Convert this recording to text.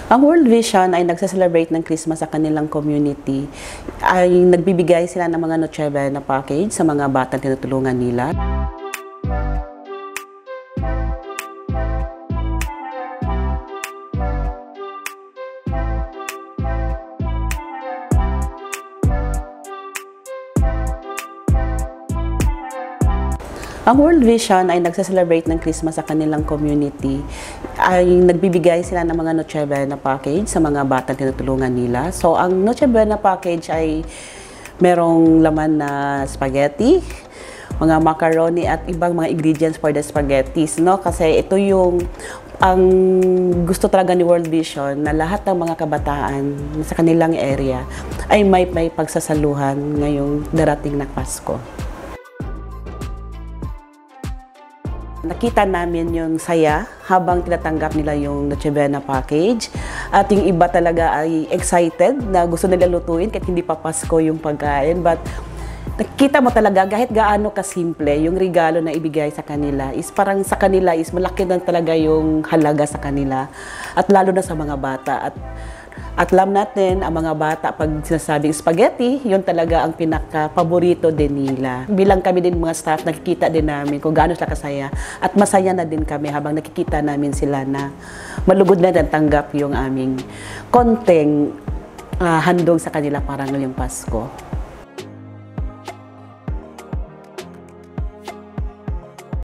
Ang World Vision ay nagse-celebrate ng Christmas sa kanilang community. Ay nagbibigay sila ng mga Noche Buena package sa mga batang tinutulungan nila. Ang World Vision ay nagse-celebrate ng Christmas sa kanilang community. Ay nagbibigay sila ng mga Noche Buena package sa mga batang tinutulungan nila. So, ang Noche Buena package ay merong laman na spaghetti, mga macaroni at ibang mga ingredients for the spaghettis, no? Kasi ito yung ang gusto talaga ni World Vision na lahat ng mga kabataan sa kanilang area ay may pagsasaluhan ngayong darating na Pasko. Nakita namin yung saya habang tinatanggap nila yung Noche Buena package at yung iba talaga ay excited na gusto nila lutuin kahit hindi pa Pasko yung pagkain. But nakita mo talaga kahit gaano kasimple yung regalo na ibigay sa kanila is parang sa kanila is malaki na talaga yung halaga sa kanila at lalo na sa mga bata. At alam natin, ang mga bata, pag sinasabing spaghetti, yun talaga ang pinaka-paborito din nila. Bilang kami din mga staff, nakikita din namin kung gaano sila kasaya. At masaya na din kami habang nakikita namin sila na malugod na tanggap yung aming konting handog sa kanila para ngayong Pasko.